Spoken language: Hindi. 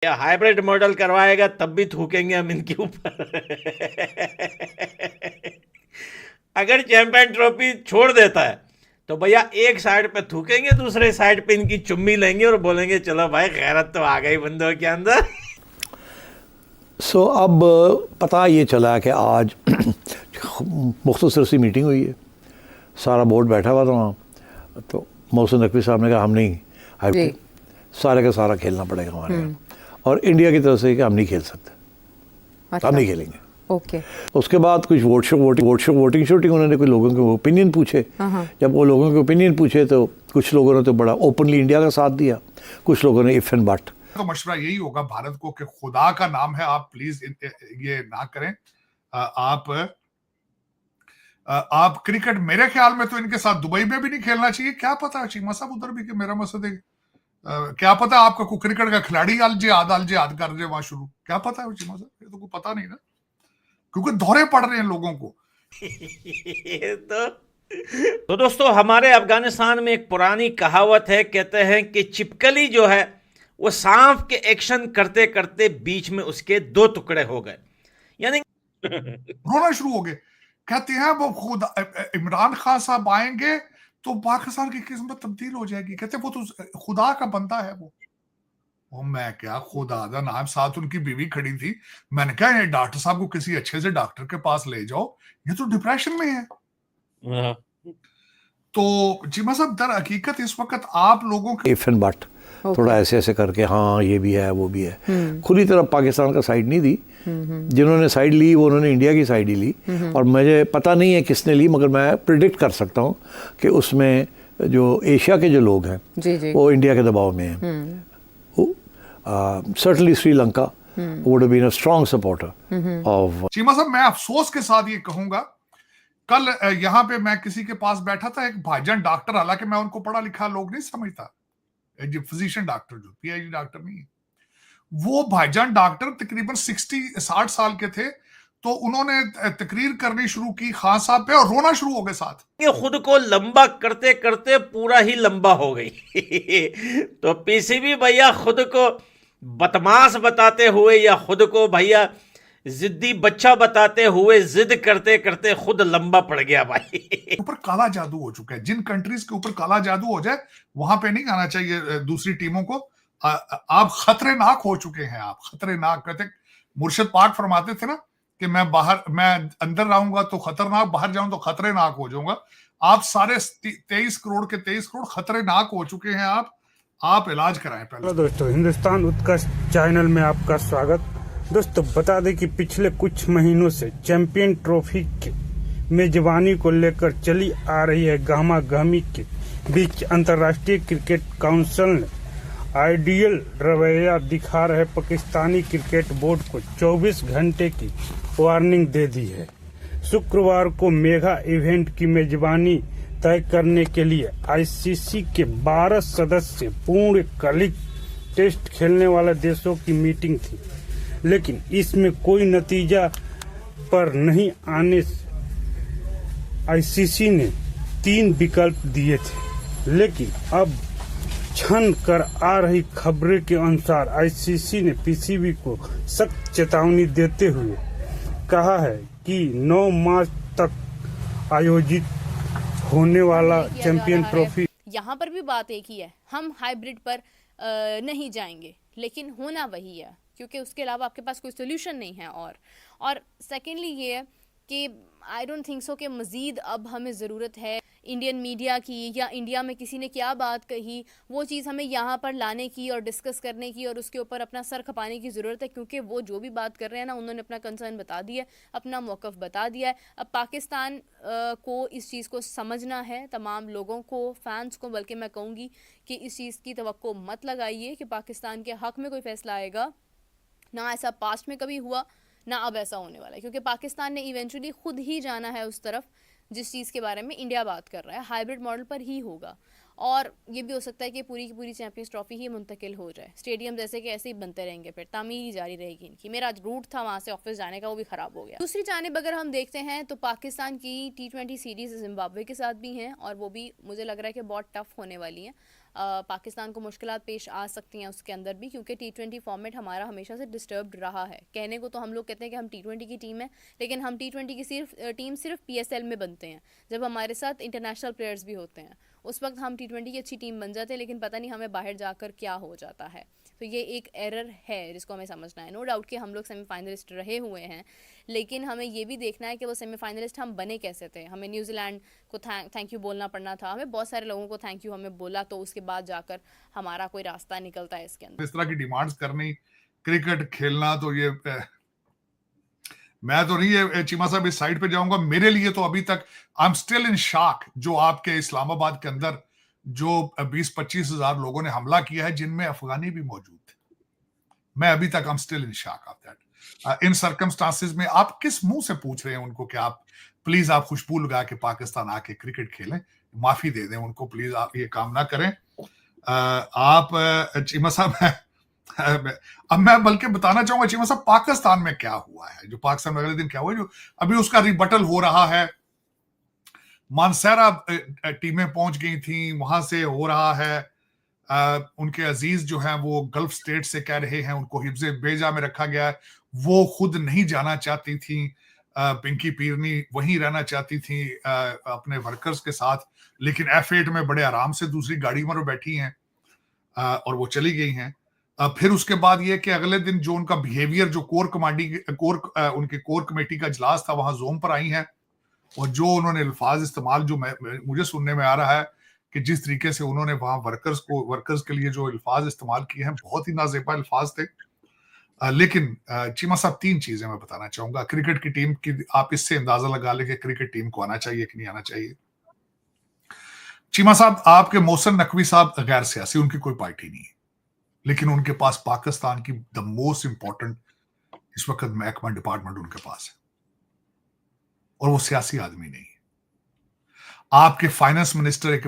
या हाइब्रिड मॉडल करवाएगा तब भी थूकेंगे हम इनके ऊपर। अगर चैंपियन ट्रॉफी छोड़ देता है तो भैया एक साइड पे थूकेंगे, दूसरे साइड पे इनकी चुम्मी लेंगे और बोलेंगे चलो भाई गैरत तो आ गई बंदों के अंदर। अब पता ये चला कि आज मुख्तसर सी मीटिंग हुई है, सारा बोर्ड बैठा हुआ था वहाँ। तो मोहसिन नकवी साहब ने कहा हम नहीं, सारे का सारा खेलना पड़ेगा हमारे यहाँ, और इंडिया की तरफ से कि हम नहीं खेल सकते। अच्छा। हम नहीं खेलेंगे। ओके। उसके बाद कुछ वोटिंग शूटिंग उन्होंने कुछ लोगों के ओपिनियन पूछे। जब वो लोगों के ओपिनियन पूछे तो कुछ लोगों ने तो बड़ा ओपनली इंडिया का साथ दिया, कुछ लोगों ने इफ एंड बट। तो मशवरा यही होगा भारत को कि खुदा का नाम है, आप प्लीज ये ना करें। आप क्रिकेट, मेरे ख्याल में तो इनके साथ दुबई में भी नहीं खेलना चाहिए। क्या पता चीमा साहब उधर भी कि मेरा मकसद है, क्या पता आपका कोई क्रिकेट का खिलाड़ी अल जिहाद कर रहे वहां शुरू, क्या पता है चीमा साहब, ये तो कोई पता नहीं ना, क्योंकि दौरे पड़ रहे हैं लोगों को। तो दोस्तों, हमारे अफगानिस्तान में एक पुरानी कहावत है, कहते हैं कि छिपकली जो है वो सांप के एक्शन करते करते बीच में उसके दो टुकड़े हो गए, यानी रोना शुरू हो गए। कहते हैं वो खुद इमरान खान साहब आएंगे तो पाकिस्तान की किस्मत तब्दील हो जाएगी। कहते वो तो खुदा का बंदा है वो मैं क्या, खुदा का नाम, साथ उनकी बीवी खड़ी थी। मैंने कहा ये डॉक्टर साहब को किसी अच्छे से डॉक्टर के पास ले जाओ, ये तो डिप्रेशन में है। तो जिमा साहब दर हकीकत इस वक्त आप लोगों के इफ एंड बट थोड़ा ऐसे ऐसे करके, हाँ ये भी है वो भी है, खुली तरह पाकिस्तान का साइड नहीं दी। जिन्होंने साइड ली वो उन्होंने इंडिया की साइड ही ली, और मुझे पता नहीं है किसने ली, मगर मैं प्रिडिक्ट कर सकता हूँ कि उसमें जो एशिया के जो लोग हैं वो इंडिया के दबाव में हैं। Certainly Sri Lanka would have been a strong supporter of. Cheema साहब मैं अफसोस के साथ ये कहूंगा, कल यहाँ पे मैं किसी के पास बैठा था, एक भाईजान डॉक्टर, हालांकि मैं उनको पढ़ा लिखा लोग नहीं समझता, जो फिजिशियन डॉक्टर, जो पीएचडी डॉक्टर नहीं है, वो भाईजान डॉक्टर तकरीबन 60 साल के थे। तो उन्होंने तकरीर करनी शुरू की खान साहब पे और रोना शुरू हो गए साथ। ये खुद को लंबा करते करते पूरा ही लंबा हो गई। तो पीसीबी भैया खुद को बदमाश बताते हुए या खुद को भैया जिद्दी बच्चा बताते हुए जिद करते करते खुद लंबा पड़ गया भाई। ऊपर काला जादू हो चुका है। जिन कंट्रीज के ऊपर काला जादू हो जाए वहां पे नहीं आना चाहिए दूसरी टीमों को। आप खतरनाक हो चुके हैं, आप खतरनाक। कहते मुर्शिद पाक फरमाते थे ना कि मैं अंदर रहूंगा तो खतरनाक, बाहर जाऊं तो खतरनाक हो जाऊंगा। आप सारे 23 करोड़ के 23 करोड़ खतरनाक हो चुके हैं। आप इलाज कराएं पहले। दोस्तों, हिंदुस्तान उत्कर्ष चैनल में आपका स्वागत। दोस्तों, बता दें कि पिछले कुछ महीनों से चैंपियन ट्रॉफी के मेजबानी को लेकर चली आ रही है गहमा गहमी के बीच अंतर्राष्ट्रीय क्रिकेट काउंसिल ने आइडियल रवैया दिखा रहे पाकिस्तानी क्रिकेट बोर्ड को 24 घंटे की वार्निंग दे दी है। शुक्रवार को मेगा इवेंट की मेजबानी तय करने के लिए आईसीसी के 12 सदस्य पूर्णकालिक टेस्ट खेलने वाले देशों की मीटिंग थी, लेकिन इसमें कोई नतीजा पर नहीं आने से आईसीसी ने 3 विकल्प दिए थे। लेकिन अब छन कर आ रही खबरें के अनुसार आईसीसी ने पीसीबी को सख्त चेतावनी देते हुए कहा है कि 9 मार्च तक आयोजित होने वाला चैंपियन ट्रॉफी। यहाँ पर भी बात एक ही है, हम हाइब्रिड पर नहीं जाएंगे, लेकिन होना वही है, क्योंकि उसके अलावा आपके पास कोई सोल्यूशन नहीं है। और सेकेंडली ये है कि आई डोंट थिंक सो कि मज़ीद अब हमें ज़रूरत है इंडियन मीडिया की, या इंडिया में किसी ने क्या बात कही वो चीज़ हमें यहाँ पर लाने की और डिस्कस करने की और उसके ऊपर अपना सर खपाने की ज़रूरत है, क्योंकि वो जो भी बात कर रहे हैं ना, उन्होंने अपना कंसर्न बता दिया है, अपना मौक़िफ़ बता दिया है। अब पाकिस्तान को इस चीज़ को समझना है, तमाम लोगों को, फैंस को, बल्कि मैं कहूँगी कि इस चीज़ की तवक्को मत लगाइए कि पाकिस्तान के हक़ में कोई फ़ैसला आएगा। ना ऐसा पास्ट में कभी हुआ, ना अब ऐसा होने वाला है, क्योंकि पाकिस्तान ने इवेंचुअली खुद ही जाना है उस तरफ जिस चीज़ के बारे में इंडिया बात कर रहा है, हाइब्रिड मॉडल पर ही होगा। और ये भी हो सकता है कि पूरी की पूरी चैंपियंस ट्रॉफी ही मुंतकिल हो जाए, स्टेडियम जैसे कि ऐसे ही बनते रहेंगे, फिर तामीर ही जारी रहेगी इनकी। मेरा रूट था वहाँ से ऑफिस जाने का, वो भी ख़राब हो गया। दूसरी जानिब अगर हम देखते हैं तो पाकिस्तान की T20 सीरीज़ जिम्बाब्वे के साथ भी हैं, और वो भी मुझे लग रहा है कि बहुत टफ होने वाली हैं। पाकिस्तान को मुश्किलात पेश आ सकती हैं उसके अंदर भी, क्योंकि T20 फॉर्मेट हमारा हमेशा से डिस्टर्ब्ड रहा है। कहने को तो हम लोग कहते हैं कि हम T20 की टीम है, लेकिन हम T20 की टीम सिर्फ PSL में बनते हैं, जब हमारे साथ इंटरनेशनल प्लेयर्स भी होते हैं उस वक्त हम T20 की अच्छी टीम बन जाते हैं, लेकिन पता नहीं हमें बाहर जाकर क्या हो जाता है। तो ये एक एरर है जिसको हमें समझना है। नो डाउट कि हम लोग सेमीफाइनलिस्ट रहे हुए हैं, लेकिन हमें ये भी देखना है कि वो सेमीफाइनलिस्ट हम बने कैसे थे। हमें न्यूजीलैंड को थैंक यू बोलना पड़ना था, हमें बहुत सारे लोगों को थैंक यू हमें बोला, तो उसके बाद जाकर हमारा कोई रास्ता निकलता है इसके अंदर। इस तरह की डिमांड्स करनी, क्रिकेट खेलना, तो ये मैं तो नहीं, ये चीमा साहब इस साइड पे जाऊंगा। मेरे लिए तो अभी तक I am still in shock, जो आपके इस्लामाबाद के अंदर जो 20-25 हजार लोगों ने हमला किया है, जिनमें अफगानी भी मौजूद थे। मैं अभी तक I am still in shock of that. In circumstances में आप किस मुंह से पूछ रहे हैं उनको कि आप प्लीज आप खुशबू लगा के पाकिस्तान आके क्रिकेट खेलें? माफी दे दें उनको प्लीज, आप ये काम ना करें। आप चीमा साहब अब मैं बल्कि बताना चाहूंगा चीमा साहब, पाकिस्तान में क्या हुआ है, जो पाकिस्तान में अगले दिन क्या हुआ, जो अभी उसका रिबटल हो रहा है। मानसेरा टीमें पहुंच गई थी, वहां से हो रहा है। उनके अजीज जो हैं वो गल्फ स्टेट से कह रहे हैं उनको हिफ्ज़े बेजा में रखा गया है। वो खुद नहीं जाना चाहती थी। पिंकी पीरनी वहीं रहना चाहती थी अपने वर्कर्स के साथ, लेकिन F8 में बड़े आराम से दूसरी गाड़ी में बैठी हैं और वो चली गई हैं। फिर उसके बाद ये कि अगले दिन जो उनका बिहेवियर, जो उनके कोर कमेटी का इजलास था, वहां जोम पर आई हैं, और जो उन्होंने अल्फाज इस्तेमाल, जो मुझे सुनने में आ रहा है कि जिस तरीके से उन्होंने वहां वर्कर्स के लिए जो अल्फाज इस्तेमाल किए हैं, बहुत ही नाजेबा अल्फाज थे। लेकिन चीमा साहब, 3 चीजें मैं बताना चाहूंगा क्रिकेट की टीम की। आप इससे अंदाजा लगा लें कि क्रिकेट टीम को आना चाहिए कि नहीं आना चाहिए। चीमा साहब, आपके मोहसिन नकवी साहब गैर सियासी, उनकी कोई पार्टी नहीं है, लेकिन उनके पास पाकिस्तान की द मोस्ट इंपॉर्टेंट इस वक्त महकमा डिपार्टमेंट उनके पास है, और वो सियासी आदमी नहीं है। आपके फाइनेंस मिनिस्टर एक